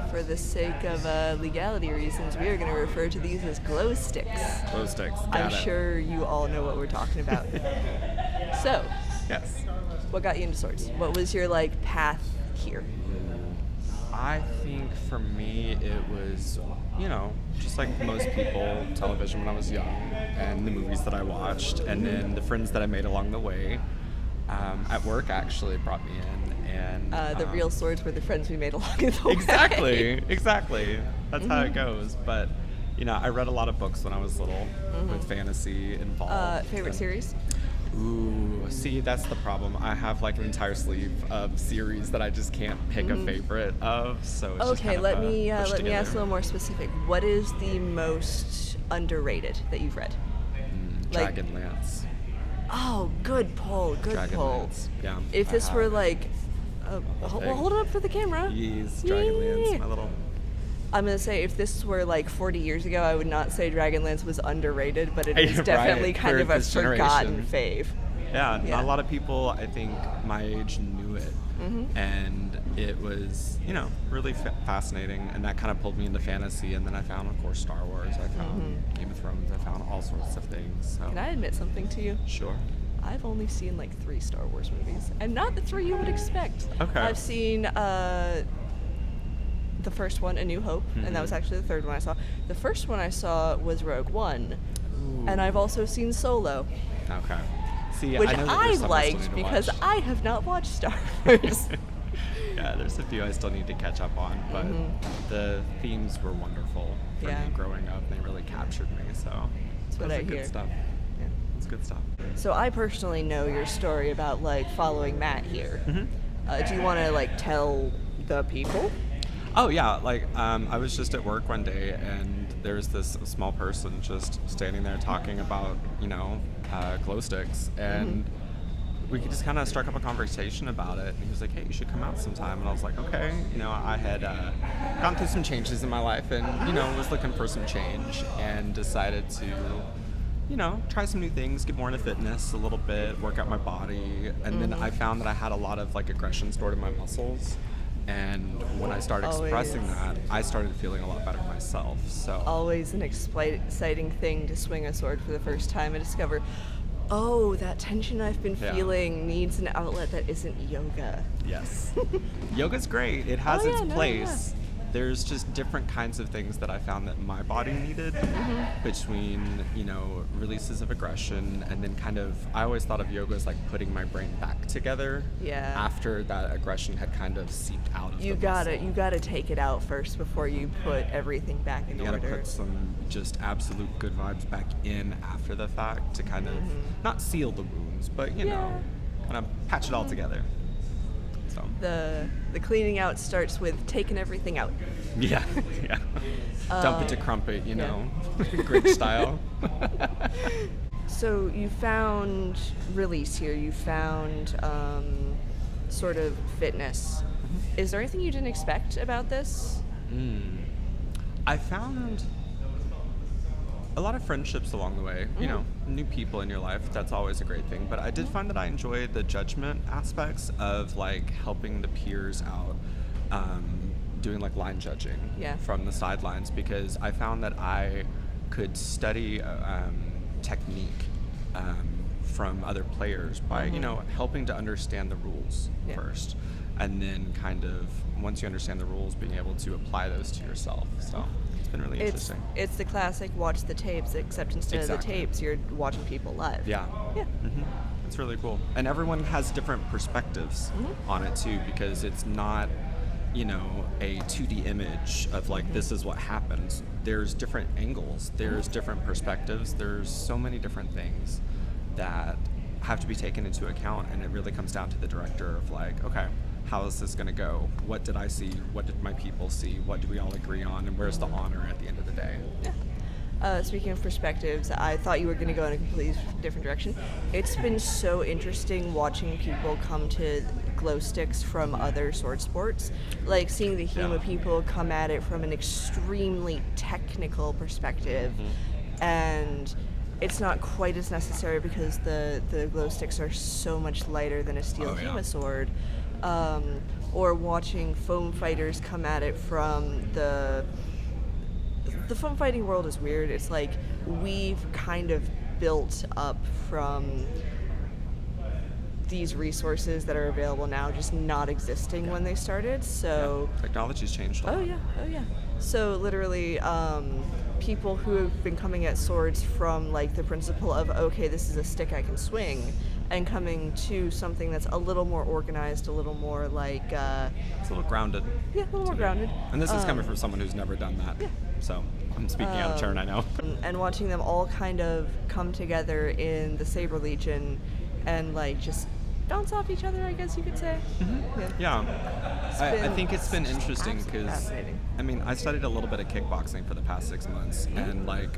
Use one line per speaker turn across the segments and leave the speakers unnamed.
for the sake of legality reasons, we are going to refer to these as glow sticks.
Glow sticks. Got
I'm
it.
sure you all know what we're talking about. So,
Yes.
what got you into swords? What was your path here?
I think for me it was, just like most people, television when I was young, and the movies that I watched, and then the friends that I made along the way. At work, actually, brought me in, and
The real swords were the friends we made along the way.
Exactly. That's how it goes. But I read a lot of books when I was little, with fantasy involved.
Favorite series?
Ooh, see, that's the problem. I have an entire sleeve of series that I just can't pick a favorite of. So it's just
Okay,
kind
let
of
me
pushed
let me ask a
together.
little more specific. What is the most underrated that you've read?
Dragonlance.
Oh, good pull. Good pull.
Dragonlance. Yeah.
If this were hold it up for the camera.
Yes, Dragonlance,
Yeah.
my little.
I'm gonna say if this were 40 years ago, I would not say Dragonlance was underrated, but it is
Right,
definitely kind
for
of a
this
forgotten
generation.
fave.
Yeah,
Yeah.
not a lot of people, I think, my age knew it. And it was, really fascinating. And that kind of pulled me into fantasy. And then I found, of course, Star Wars. I found Game of Thrones. I found all sorts of things. So.
Can I admit something to you?
Sure.
I've only seen 3 Star Wars movies, and not the 3 you would expect.
Okay.
I've seen the first one, A New Hope, and that was actually the third one I saw. The first one I saw was Rogue One, and I've also seen Solo,
Okay. See,
which
I know that
I
there's some I still
liked
need to
because
watch.
I have not watched Star Wars.
Yeah, there's a few I still need to catch up on, but the themes were wonderful for
Yeah.
me growing up. They really captured me, so
That's what
those
I
are good
hear.
stuff.
Yeah.
It's good stuff.
So I personally know your story about following Matt here. Do you want to tell the people?
Oh yeah, I was just at work one day and there's this small person just standing there talking about, glow sticks, and we could just kind of struck up a conversation about it. And he was like, "Hey, you should come out sometime." And I was like, "Okay." I had gone through some changes in my life and, was looking for some change and decided to, try some new things, get more into fitness a little bit, work out my body. And then I found that I had a lot of aggression stored in my muscles. And when I started expressing
Always.
that, I started feeling a lot better myself. So
Always an exciting thing to swing a sword for the first time and discover, oh, that tension I've been
Yeah.
feeling needs an outlet that isn't yoga.
yes, yoga's great. It has
Oh,
its
yeah, no,
place. There's just different kinds of things that I found that my body needed between, releases of aggression and then I always thought of yoga as putting my brain back together.
Yeah.
After that aggression had kind of seeped out of
You
the
gotta take it out first before you put everything back in
You gotta
order.
put some just absolute good vibes back in after the fact to kind of not seal the wounds, but kind of patch it all together. So
The cleaning out starts with taking everything out.
yeah, yeah. Dump it to crumpet, Greek style.
So you found release here. You found sort of fitness. Is there anything you didn't expect about this?
I found a lot of friendships along the way, new people in your life. That's always a great thing. But I did find that I enjoyed the judgment aspects of helping the peers out, doing line judging from the sidelines, because I found that I could study technique from other players by, helping to understand the rules first. And then once you understand the rules, being able to apply those to yourself. So it's been really interesting.
It's the classic watch the tapes, except instead of the tapes, you're watching people live.
Yeah.
Yeah.
It's really cool. And everyone has different perspectives on it too, because it's not, a 2D image of this is what happens. There's different angles, there's different perspectives, there's so many different things that have to be taken into account, and it really comes down to the director of okay, how is this going to go? What did I see? What did my people see? What do we all agree on? And where's the honor at the end of the day?
Speaking of perspectives, I thought you were going to go in a completely different direction. It's been so interesting watching people come to glow sticks from other sword sports. Seeing the Hema people come at it from an extremely technical perspective. And it's not quite as necessary because the glow sticks are so much lighter than a steel Hema sword. or watching foam fighters come at it from the foam fighting world is weird. It's like we've kind of built up from these resources that are available now just not existing when they started. So
technology's changed a lot.
oh yeah. So literally, people who have been coming at swords from like the principle of, okay, this is a stick I can swing, and coming to something that's a little more organized, a little more like
it's a little grounded.
Yeah, a little more grounded.
And this is coming from someone who's never done that.
Yeah.
So I'm speaking out of turn, I know.
And watching them all kind of come together in the Saber Legion and like just bounce off each other, I guess you could say.
Yeah. I
been
think it's been interesting
absolutely
because,
fascinating.
I mean, I studied a little bit of kickboxing for the past 6 months, and like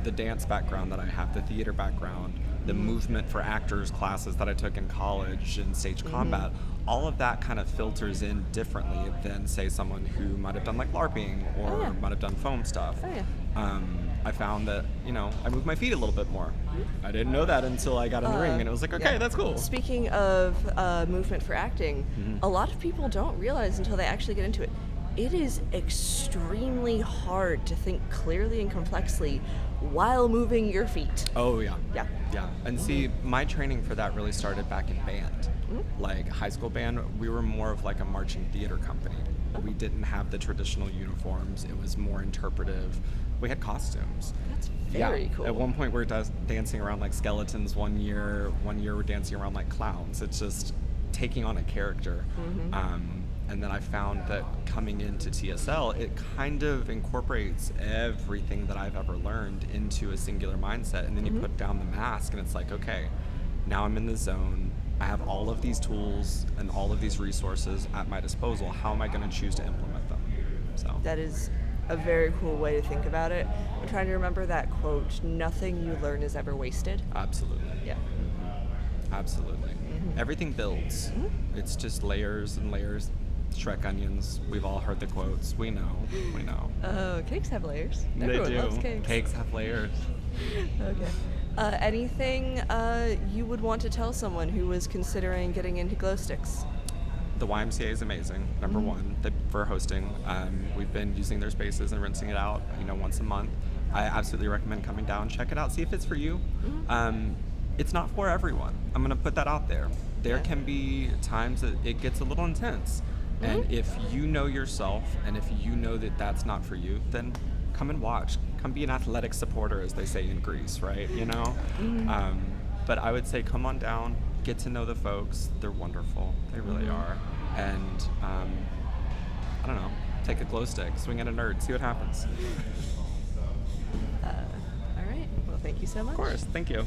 the dance background that I have, the theater background, the movement for actors classes that I took in college and stage combat, all of that kind of filters in differently than, say, someone who might have done like LARPing or might have done foam stuff. I found that, I move my feet a little bit more. I didn't know that until I got in the ring, and it was like, okay, that's cool.
Speaking of movement for acting, a lot of people don't realize until they actually get into it. It is extremely hard to think clearly and complexly while moving your feet.
Oh, yeah.
Yeah.
Yeah. And see, my training for that really started back in band. Like high school band, we were more of like a marching theater company. We didn't have the traditional uniforms. It was more interpretive. We had costumes.
That's very cool.
At one point, we were dancing around like skeletons. One year we're dancing around like clowns. It's just taking on a character. And then I found that coming into TSL, it kind of incorporates everything that I've ever learned into a singular mindset. And then you put down the mask, and it's like, okay, now I'm in the zone. I have all of these tools and all of these resources at my disposal. How am I going to choose to implement them? So
that is a very cool way to think about it. I'm trying to remember that quote, nothing you learn is ever wasted.
Absolutely.
Yeah.
Absolutely. Everything builds. It's just layers and layers. Shrek onions. We've all heard the quotes. We know.
Oh, cakes have layers.
They
Everyone
do.
loves cakes.
Cakes have layers.
Okay. Anything you would want to tell someone who was considering getting into glow sticks?
The YMCA is amazing. Number one, for hosting. We've been using their spaces and rinsing it out, once a month. I absolutely recommend coming down, check it out, see if it's for you. It's not for everyone. I'm going to put that out there. There can be times that it gets a little intense. And if you know yourself, and if you know that that's not for you, then come and watch. Come be an athletic supporter, as they say in Greece, right? But I would say come on down, get to know the folks. They're wonderful. They really are. And I don't know, take a glow stick, swing at a nerd, see what happens.
All right. Well, thank you so much.
Of course. Thank you.